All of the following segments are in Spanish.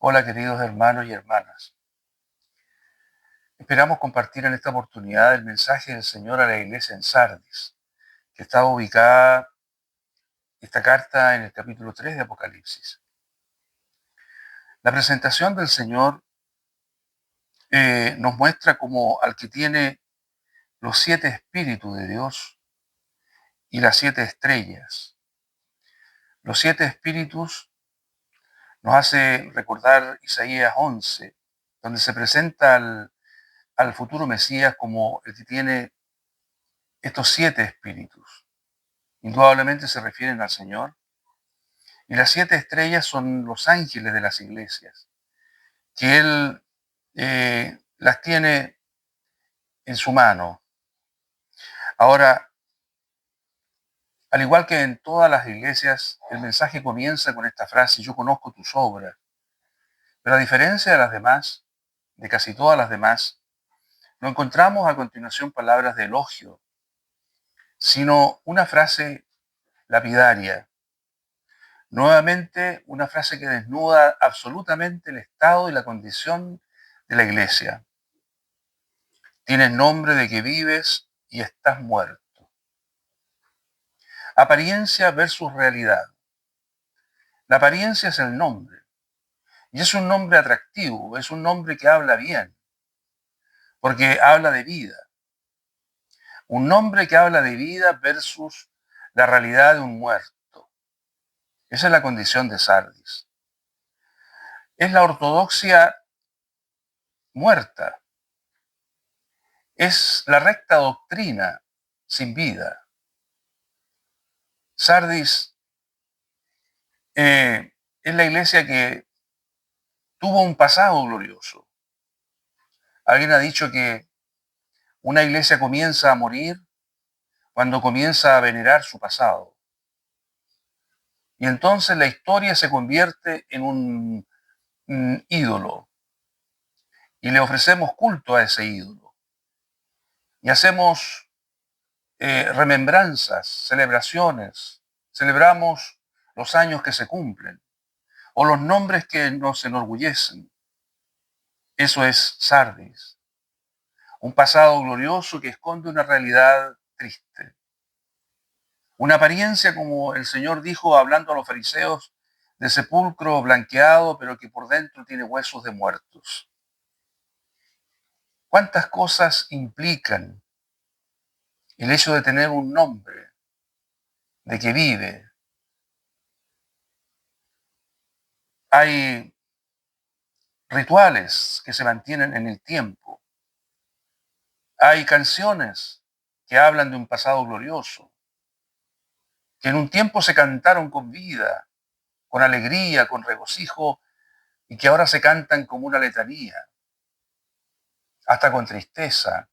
Hola queridos hermanos y hermanas. Esperamos compartir en esta oportunidad el mensaje del Señor a la iglesia en Sardis, que está ubicada esta carta en el capítulo 3 de Apocalipsis. La presentación del Señor nos muestra como al que tiene los 7 espíritus de Dios y las 7 estrellas. Los 7 espíritus nos hace recordar Isaías 11, donde se presenta al futuro Mesías como el que tiene estos 7 espíritus. Indudablemente se refieren al Señor. Y las 7 estrellas son los ángeles de las iglesias, que Él las tiene en su mano. Ahora, al igual que en todas las iglesias, el mensaje comienza con esta frase: yo conozco tus obras. Pero a diferencia de las demás, de casi todas las demás, no encontramos a continuación palabras de elogio, sino una frase lapidaria. Nuevamente, una frase que desnuda absolutamente el estado y la condición de la iglesia. Tienes nombre de que vives y estás muerto. Apariencia versus realidad. La apariencia es el nombre. Y es un nombre atractivo, es un nombre que habla bien, porque habla de vida. Un nombre que habla de vida versus la realidad de un muerto. Esa es la condición de Sardis. Es la ortodoxia muerta. Es la recta doctrina sin vida. Sardis es la iglesia que tuvo un pasado glorioso. Alguien ha dicho que una iglesia comienza a morir cuando comienza a venerar su pasado. Y entonces la historia se convierte en un ídolo. Y le ofrecemos culto a ese ídolo. Y hacemos remembranzas, celebraciones. Celebramos los años que se cumplen o los nombres que nos enorgullecen. Eso es Sardis. Un pasado glorioso que esconde una realidad triste. Una apariencia, como el Señor dijo hablando a los fariseos, de sepulcro blanqueado, pero que por dentro tiene huesos de muertos. ¿Cuántas cosas implican el hecho de tener un nombre, de que vive? Hay rituales que se mantienen en el tiempo. Hay canciones que hablan de un pasado glorioso, que en un tiempo se cantaron con vida, con alegría, con regocijo, y que ahora se cantan como una letanía, hasta con tristeza,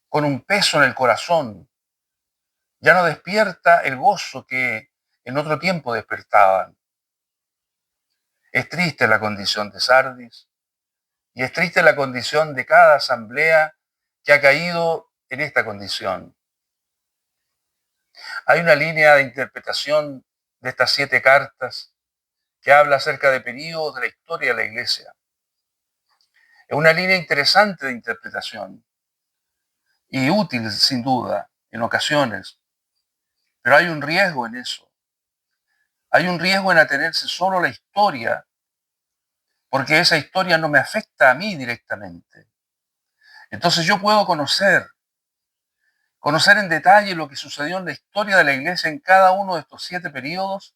con un peso en el corazón. Ya no despierta el gozo que en otro tiempo despertaban. Es triste la condición de Sardis y es triste la condición de cada asamblea que ha caído en esta condición. Hay una línea de interpretación de estas 7 cartas que habla acerca de periodos de la historia de la Iglesia. Es una línea interesante de interpretación y útil, sin duda, en ocasiones, pero hay un riesgo en eso. Hay un riesgo en atenerse solo a la historia, porque esa historia no me afecta a mí directamente. Entonces yo puedo conocer en detalle lo que sucedió en la historia de la iglesia en cada uno de estos 7 periodos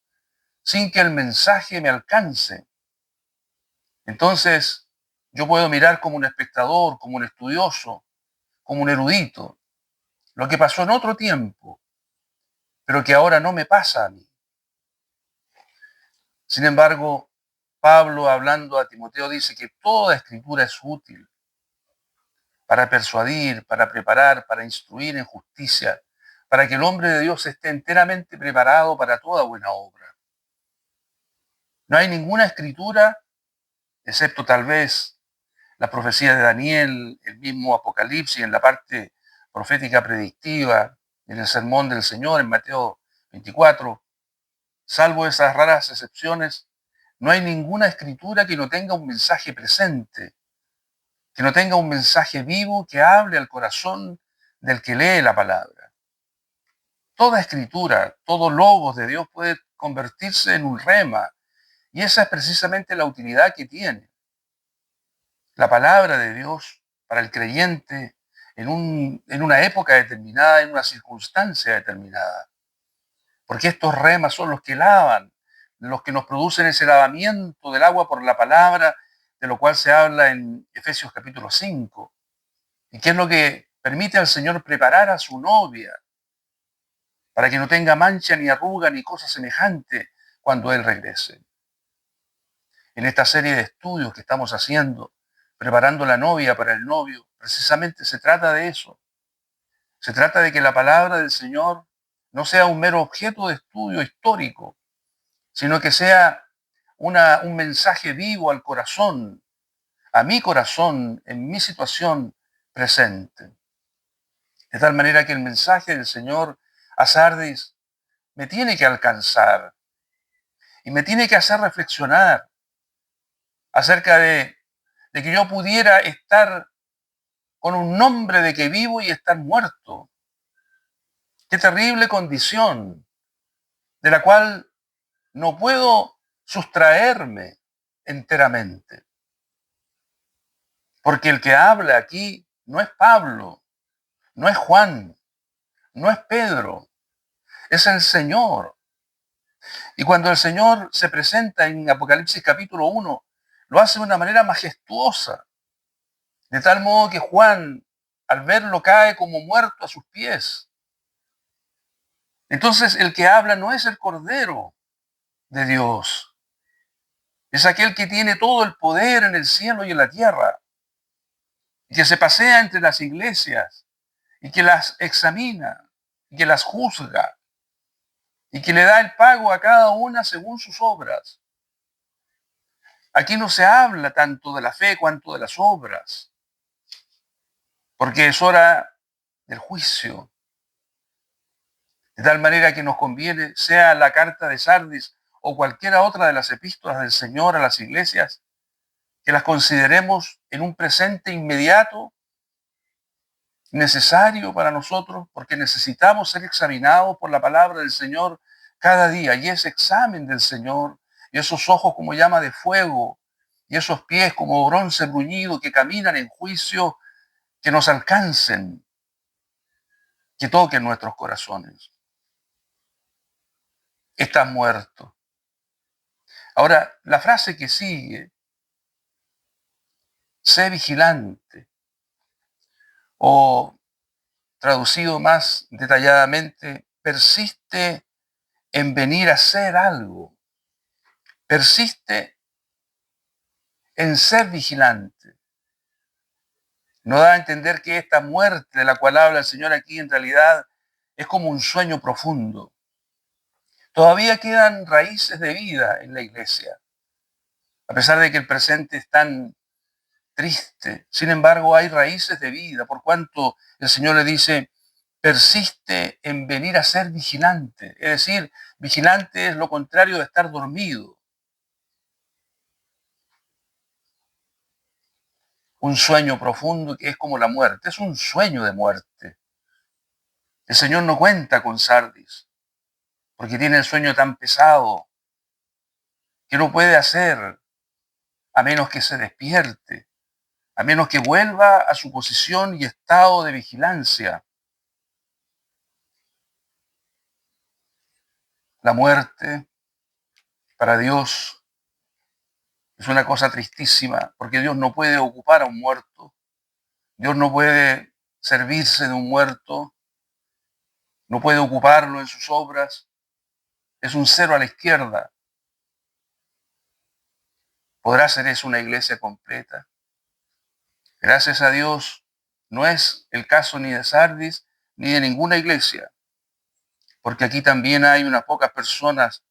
sin que el mensaje me alcance. Entonces yo puedo mirar como un espectador, como un estudioso, como un erudito, lo que pasó en otro tiempo, pero que ahora no me pasa a mí. Sin embargo, Pablo, hablando a Timoteo, dice que toda escritura es útil para persuadir, para preparar, para instruir en justicia, para que el hombre de Dios esté enteramente preparado para toda buena obra. No hay ninguna escritura, excepto tal vez la profecía de Daniel, el mismo Apocalipsis, en la parte profética predictiva, en el sermón del Señor, en Mateo 24, salvo esas raras excepciones, No hay ninguna escritura que no tenga un mensaje presente, que no tenga un mensaje vivo que hable al corazón del que lee la palabra. Toda escritura, todo logos de Dios puede convertirse en un rema, y esa es precisamente la utilidad que tiene la palabra de Dios para el creyente en una época determinada, en una circunstancia determinada. Porque estos remas son los que lavan, los que nos producen ese lavamiento del agua por la palabra, de lo cual se habla en Efesios capítulo 5. Y que es lo que permite al Señor preparar a su novia para que no tenga mancha ni arruga ni cosa semejante cuando Él regrese. En esta serie de estudios que estamos haciendo, preparando la novia para el novio, precisamente se trata de eso. Se trata de que la palabra del Señor no sea un mero objeto de estudio histórico, sino que sea un mensaje vivo al corazón, a mi corazón, en mi situación presente. De tal manera que el mensaje del Señor a Sardis me tiene que alcanzar y me tiene que hacer reflexionar acerca de que yo pudiera estar con un nombre de que vivo y estar muerto. Qué terrible condición de la cual no puedo sustraerme enteramente. Porque el que habla aquí no es Pablo, no es Juan, no es Pedro, es el Señor. Y cuando el Señor se presenta en Apocalipsis capítulo 1, lo hace de una manera majestuosa, de tal modo que Juan, al verlo, cae como muerto a sus pies. Entonces el que habla no es el Cordero de Dios, es aquel que tiene todo el poder en el cielo y en la tierra, y que se pasea entre las iglesias, y que las examina, y que las juzga, y que le da el pago a cada una según sus obras. Aquí no se habla tanto de la fe cuanto de las obras, porque es hora del juicio. De tal manera que nos conviene, sea la carta de Sardis o cualquiera otra de las epístolas del Señor a las iglesias, que las consideremos en un presente inmediato, necesario para nosotros, porque necesitamos ser examinados por la palabra del Señor cada día. Y ese examen del Señor, y esos ojos como llama de fuego, y esos pies como bronce bruñido que caminan en juicio, que nos alcancen, que toquen nuestros corazones. Estás muerto. Ahora, la frase que sigue, sé vigilante, o traducido más detalladamente, persiste en venir a hacer algo. Persiste en ser vigilante. No da a entender que esta muerte de la cual habla el Señor aquí en realidad es como un sueño profundo. Todavía quedan raíces de vida en la iglesia, a pesar de que el presente es tan triste. Sin embargo, hay raíces de vida, por cuanto el Señor le dice, persiste en venir a ser vigilante. Es decir, vigilante es lo contrario de estar dormido. Un sueño profundo que es como la muerte, es un sueño de muerte. El Señor no cuenta con Sardis, porque tiene el sueño tan pesado que no puede hacer a menos que se despierte, a menos que vuelva a su posición y estado de vigilancia. La muerte para Dios es una cosa tristísima, porque Dios no puede ocupar a un muerto, Dios no puede servirse de un muerto, no puede ocuparlo en sus obras, es un cero a la izquierda. ¿Podrá ser eso una iglesia completa? Gracias a Dios, no es el caso ni de Sardis ni de ninguna iglesia, porque aquí también hay unas pocas personas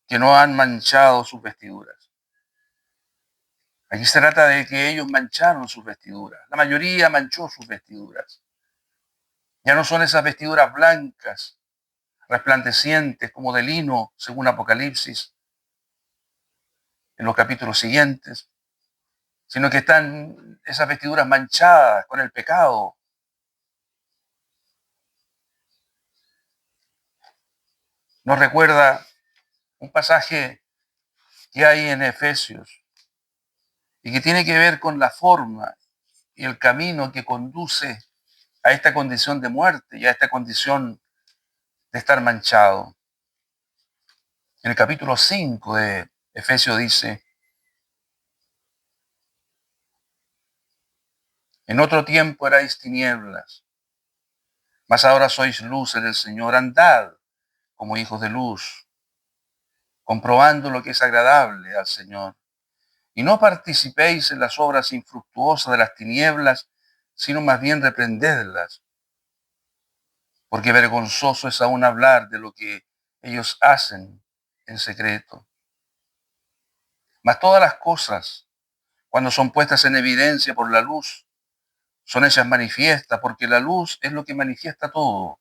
que no han manchado sus vestiduras. Aquí se trata de que ellos mancharon sus vestiduras. La mayoría manchó sus vestiduras. Ya no son esas vestiduras blancas, resplandecientes como de lino, según Apocalipsis, en los capítulos siguientes, sino que están esas vestiduras manchadas con el pecado. Nos recuerda un pasaje que hay en Efesios y que tiene que ver con la forma y el camino que conduce a esta condición de muerte y a esta condición de estar manchado. En el capítulo 5 de Efesios dice: en otro tiempo erais tinieblas, mas ahora sois luz en el Señor. Andad como hijos de luz, comprobando lo que es agradable al Señor. Y no participéis en las obras infructuosas de las tinieblas, sino más bien reprendedlas, porque vergonzoso es aún hablar de lo que ellos hacen en secreto. Mas todas las cosas, cuando son puestas en evidencia por la luz, son hechas manifiestas, porque la luz es lo que manifiesta todo.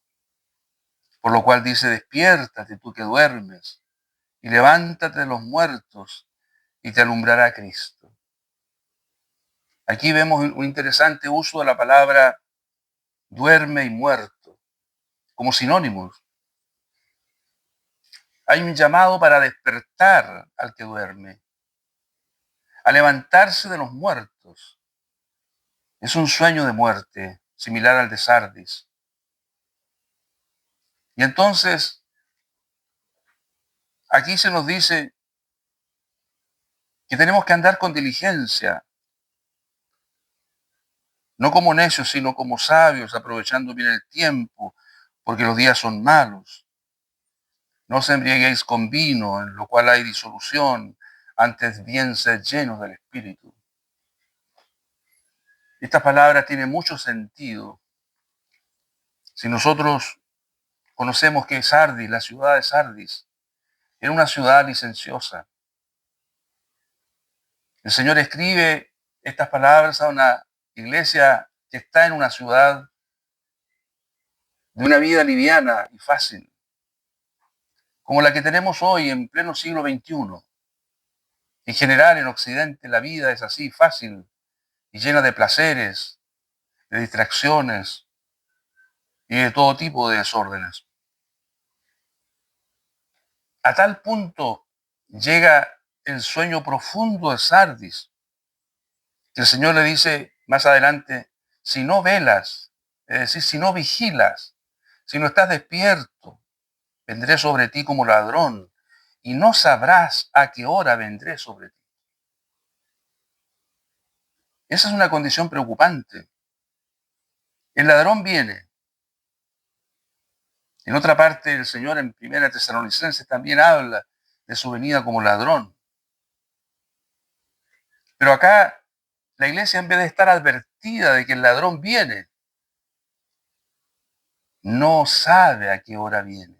Por lo cual dice: despiértate tú que duermes, y levántate de los muertos, y te alumbrará Cristo. Aquí vemos un interesante uso de la palabra duerme y muerto, como sinónimos. Hay un llamado para despertar al que duerme, a levantarse de los muertos. Es un sueño de muerte, similar al de Sardis. Y entonces, aquí se nos dice que tenemos que andar con diligencia, no como necios, sino como sabios, aprovechando bien el tiempo, porque los días son malos. No os embriaguéis con vino, en lo cual hay disolución, antes bien sed llenos del Espíritu. Esta palabra tiene mucho sentido. Si nosotros conocemos que Sardis, la ciudad de Sardis, era una ciudad licenciosa. El Señor escribe estas palabras a una iglesia que está en una ciudad de una vida liviana y fácil, como la que tenemos hoy en pleno siglo XXI. En general, en Occidente, la vida es así, fácil y llena de placeres, de distracciones y de todo tipo de desórdenes. A tal punto llega el sueño profundo de Sardis, que el Señor le dice más adelante: si no velas, es decir, si no vigilas, si no estás despierto, vendré sobre ti como ladrón y no sabrás a qué hora vendré sobre ti. Esa es una condición preocupante. El ladrón viene. En otra parte, el Señor en 1 Tesalonicenses también habla de su venida como ladrón. Pero acá la iglesia, en vez de estar advertida de que el ladrón viene, no sabe a qué hora viene.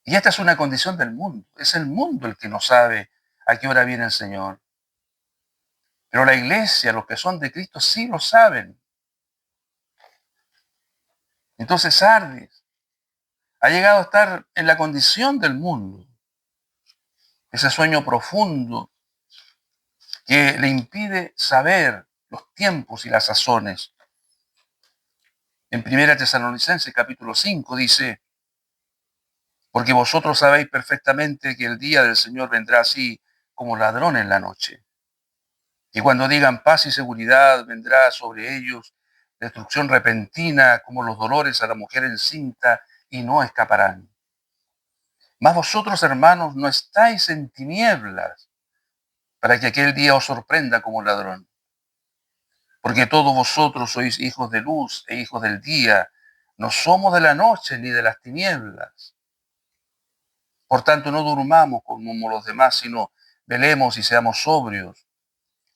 Y esta es una condición del mundo. Es el mundo el que no sabe a qué hora viene el Señor. Pero la iglesia, los que son de Cristo, sí lo saben. Entonces Sardis ha llegado a estar en la condición del mundo. Ese sueño profundo que le impide saber los tiempos y las sazones. En 1 Tesalonicenses capítulo 5 dice: porque vosotros sabéis perfectamente que el día del Señor vendrá así como ladrón en la noche. Y cuando digan paz y seguridad, vendrá sobre ellos destrucción repentina, como los dolores a la mujer encinta, y no escaparán. Mas vosotros, hermanos, no estáis en tinieblas, para que aquel día os sorprenda como ladrón. Porque todos vosotros sois hijos de luz e hijos del día, no somos de la noche ni de las tinieblas. Por tanto, no durmamos como los demás, sino velemos y seamos sobrios.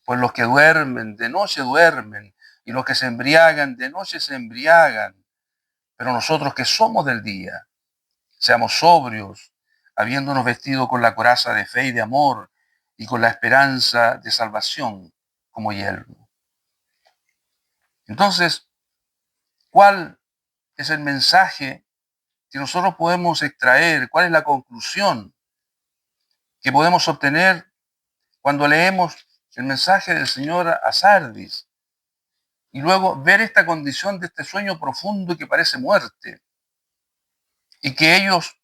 Pues los que duermen, de noche duermen, y los que se embriagan, de noche se embriagan. Pero nosotros que somos del día, seamos sobrios, habiéndonos vestido con la coraza de fe y de amor, y con la esperanza de salvación como yelmo. Entonces, ¿cuál es el mensaje que nosotros podemos extraer? ¿Cuál es la conclusión que podemos obtener cuando leemos el mensaje del Señor a Sardis y luego ver esta condición de este sueño profundo que parece muerte y que ellos,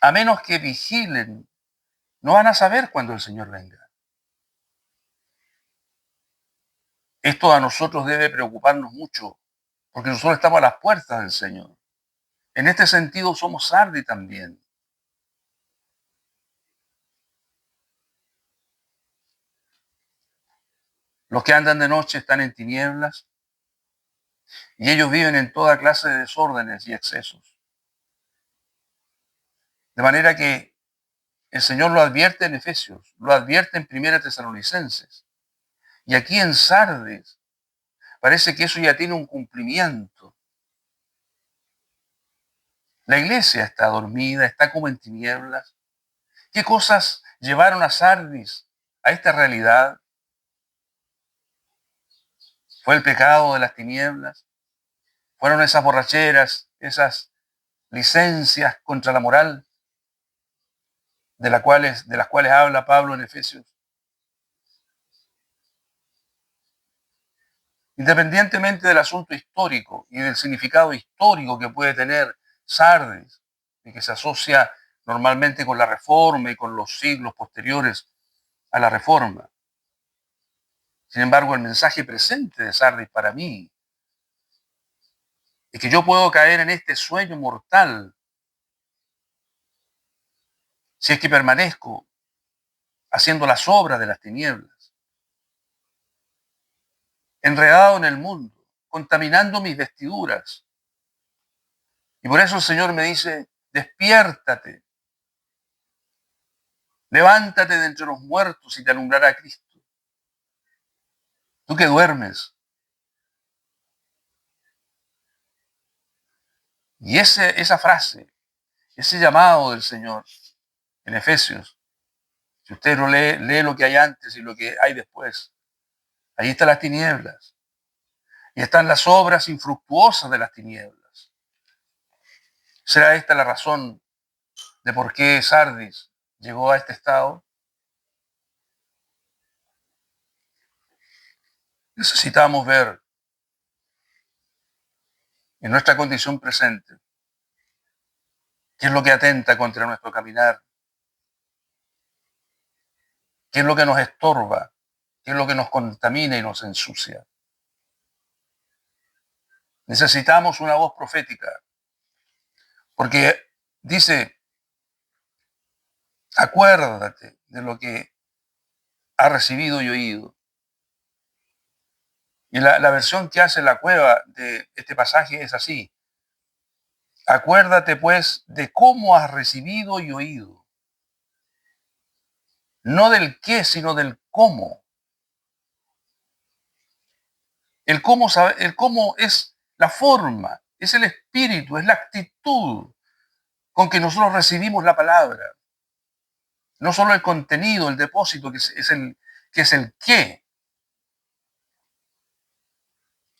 a menos que vigilen, no van a saber cuándo el Señor venga. Esto a nosotros debe preocuparnos mucho, porque nosotros estamos a las puertas del Señor. En este sentido somos Sardis también. Los que andan de noche están en tinieblas y ellos viven en toda clase de desórdenes y excesos. De manera que el Señor lo advierte en Efesios, lo advierte en Primera Tesalonicenses. Y aquí en Sardis parece que eso ya tiene un cumplimiento. La iglesia está dormida, está como en tinieblas. ¿Qué cosas llevaron a Sardis a esta realidad? Fue el pecado de las tinieblas, fueron esas borracheras, esas licencias contra la moral de las cuales habla Pablo en Efesios. Independientemente del asunto histórico y del significado histórico que puede tener Sardis, y que se asocia normalmente con la Reforma y con los siglos posteriores a la Reforma. Sin embargo, el mensaje presente de Sardis para mí es que yo puedo caer en este sueño mortal si es que permanezco haciendo las obras de las tinieblas, enredado en el mundo, contaminando mis vestiduras. Y por eso el Señor me dice, despiértate, levántate de entre los muertos y te alumbrará Cristo. Tú que duermes. Y esa frase, ese llamado del Señor en Efesios, si usted lo lee lo que hay antes y lo que hay después. Ahí están las tinieblas. Y están las obras infructuosas de las tinieblas. ¿Será esta la razón de por qué Sardis llegó a este estado? Necesitamos ver en nuestra condición presente qué es lo que atenta contra nuestro caminar, qué es lo que nos estorba, qué es lo que nos contamina y nos ensucia. Necesitamos una voz profética, porque dice, acuérdate de lo que has recibido y oído. Y la versión que hace la Cueva de este pasaje es así. Acuérdate pues de cómo has recibido y oído. No del qué, sino del cómo. El cómo es la forma, es el espíritu, es la actitud con que nosotros recibimos la palabra. No solo el contenido, el depósito, que es el qué.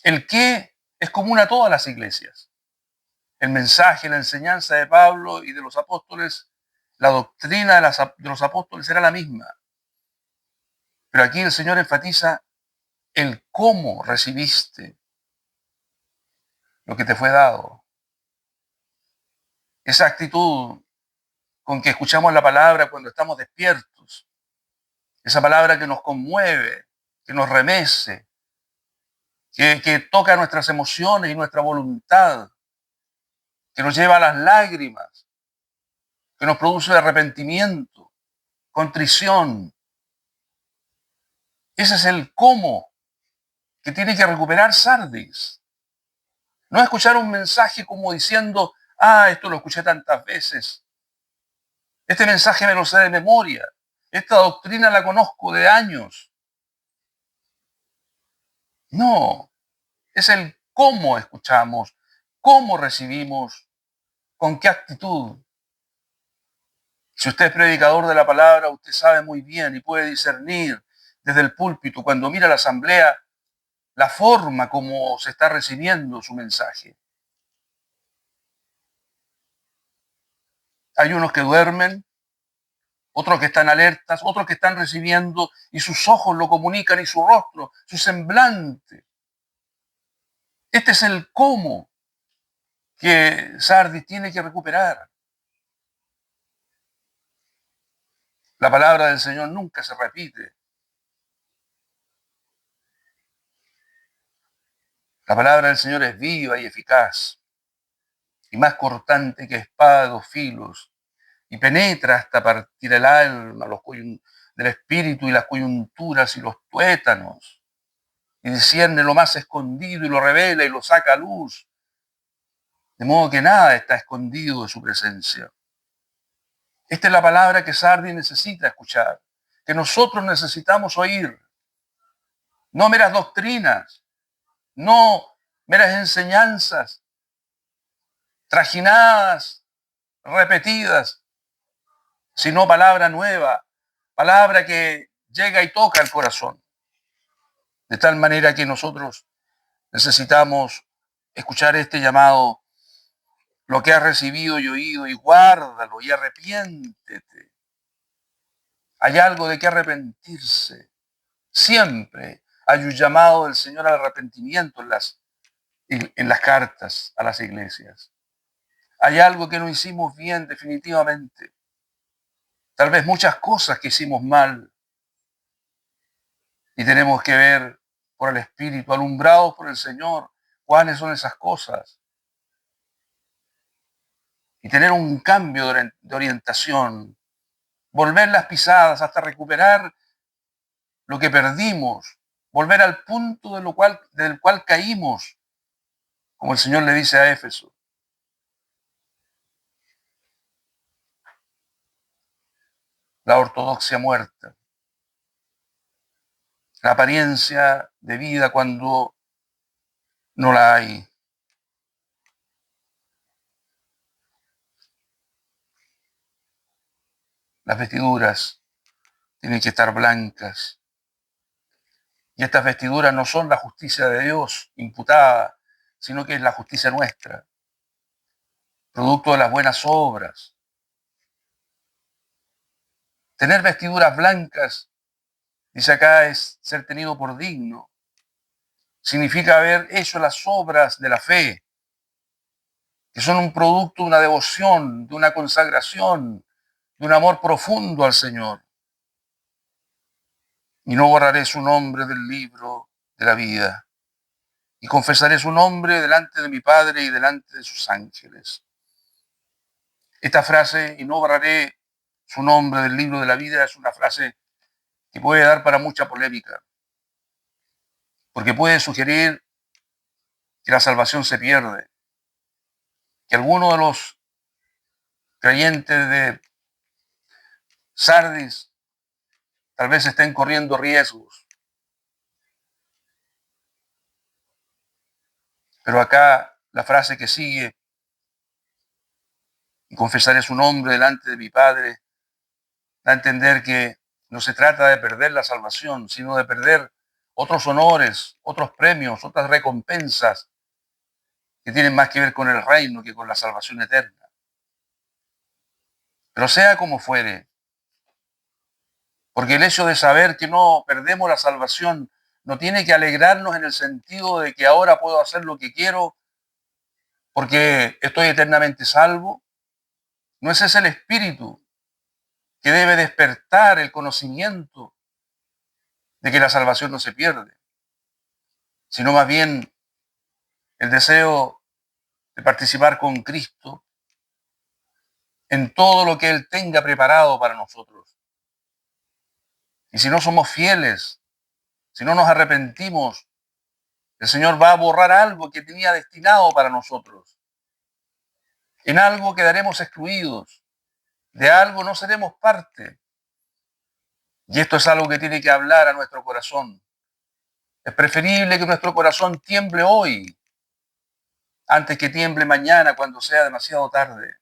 El qué es común a todas las iglesias. El mensaje, la enseñanza de Pablo y de los apóstoles, la doctrina de los apóstoles era la misma. Pero aquí el Señor enfatiza el cómo recibiste lo que te fue dado. Esa actitud con que escuchamos la palabra cuando estamos despiertos. Esa palabra que nos conmueve, que nos remece, que toca nuestras emociones y nuestra voluntad, que nos lleva a las lágrimas, que nos produce arrepentimiento, contrición. Ese es el cómo que tiene que recuperar Sardis. No escuchar un mensaje como diciendo, esto lo escuché tantas veces. Este mensaje me lo sé de memoria. Esta doctrina la conozco de años. No, es el cómo escuchamos, cómo recibimos, con qué actitud. Si usted es predicador de la palabra, usted sabe muy bien y puede discernir desde el púlpito, cuando mira la asamblea, la forma como se está recibiendo su mensaje. Hay unos que duermen, otros que están alertas, otros que están recibiendo y sus ojos lo comunican y su rostro, su semblante. Este es el cómo que Sardis tiene que recuperar. La palabra del Señor nunca se repite. La palabra del Señor es viva y eficaz, y más cortante que espada de dos filos, y penetra hasta partir el alma, del espíritu y las coyunturas y los tuétanos, y discierne lo más escondido y lo revela y lo saca a luz, de modo que nada está escondido de su presencia. Esta es la palabra que Sardis necesita escuchar, que nosotros necesitamos oír. No meras doctrinas, no meras enseñanzas trajinadas, repetidas, sino palabra nueva, palabra que llega y toca el corazón. De tal manera que nosotros necesitamos escuchar este llamado: lo que has recibido y oído, y guárdalo y arrepiéntete. Hay algo de que arrepentirse. Siempre hay un llamado del Señor al arrepentimiento en las cartas a las iglesias. Hay algo que no hicimos bien definitivamente. Tal vez muchas cosas que hicimos mal. Y tenemos que ver por el Espíritu, alumbrados por el Señor, cuáles son esas cosas. Y tener un cambio de orientación. Volver las pisadas hasta recuperar lo que perdimos. Volver al punto del cual caímos, como el Señor le dice a Éfeso. La ortodoxia muerta. La apariencia de vida cuando no la hay. Las vestiduras tienen que estar blancas. Y estas vestiduras no son la justicia de Dios imputada, sino que es la justicia nuestra, producto de las buenas obras. Tener vestiduras blancas, dice acá, es ser tenido por digno. Significa haber hecho las obras de la fe, que son un producto de una devoción, de una consagración, de un amor profundo al Señor. Y no borraré su nombre del libro de la vida, y confesaré su nombre delante de mi Padre y delante de sus ángeles. Esta frase, y no borraré su nombre del libro de la vida, es una frase que puede dar para mucha polémica, porque puede sugerir que la salvación se pierde, que algunos de los creyentes de Sardis tal vez estén corriendo riesgos. Pero acá la frase que sigue, y confesaré su nombre delante de mi Padre, da a entender que no se trata de perder la salvación, sino de perder otros honores, otros premios, otras recompensas que tienen más que ver con el reino que con la salvación eterna. Pero sea como fuere, porque el hecho de saber que no perdemos la salvación no tiene que alegrarnos en el sentido de que ahora puedo hacer lo que quiero porque estoy eternamente salvo. No es ese el espíritu que debe despertar el conocimiento de que la salvación no se pierde, sino más bien el deseo de participar con Cristo en todo lo que Él tenga preparado para nosotros. Y si no somos fieles, si no nos arrepentimos, el Señor va a borrar algo que tenía destinado para nosotros. En algo quedaremos excluidos, de algo no seremos parte. Y esto es algo que tiene que hablar a nuestro corazón. Es preferible que nuestro corazón tiemble hoy, antes que tiemble mañana cuando sea demasiado tarde.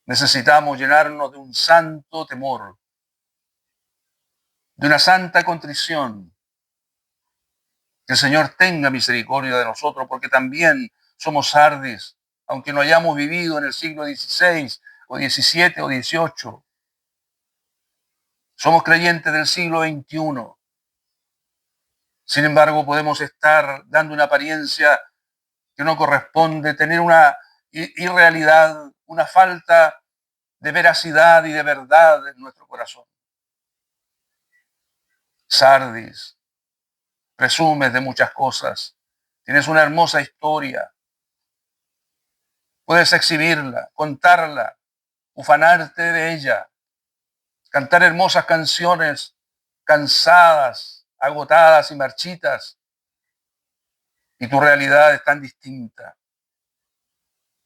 Necesitamos llenarnos de un santo temor, de una santa contrición. Que el Señor tenga misericordia de nosotros, porque también somos Sardis, aunque no hayamos vivido en el siglo XVI, o XVII o XVIII. Somos creyentes del siglo XXI. Sin embargo, podemos estar dando una apariencia que no corresponde, tener una irrealidad, una falta de veracidad y de verdad en nuestro corazón. Sardis, presumes de muchas cosas, tienes una hermosa historia, puedes exhibirla, contarla, ufanarte de ella, cantar hermosas canciones cansadas, agotadas y marchitas, y tu realidad es tan distinta.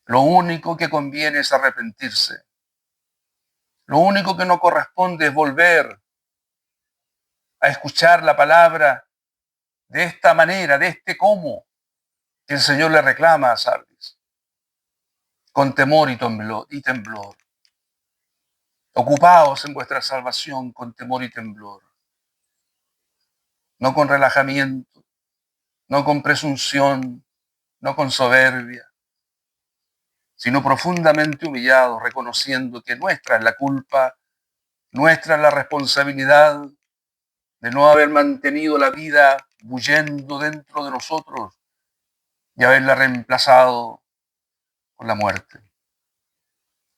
Lo único que conviene es arrepentirse. Lo único que no corresponde es volver a escuchar la palabra de esta manera, de este cómo, que el Señor le reclama a Sardis, con temor y temblor. Ocupaos en vuestra salvación con temor y temblor, no con relajamiento, no con presunción, no con soberbia, sino profundamente humillados, reconociendo que nuestra es la culpa, nuestra es la responsabilidad de no haber mantenido la vida bullendo dentro de nosotros y haberla reemplazado con la muerte.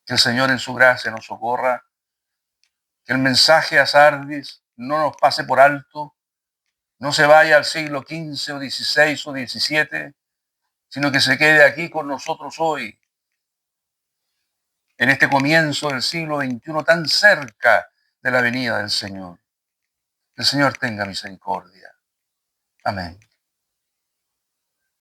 Que el Señor en su gracia nos socorra, que el mensaje a Sardis no nos pase por alto, no se vaya al siglo XV o XVI o XVII, sino que se quede aquí con nosotros hoy, en este comienzo del siglo XXI tan cerca de la venida del Señor. Que el Señor tenga misericordia. Amén.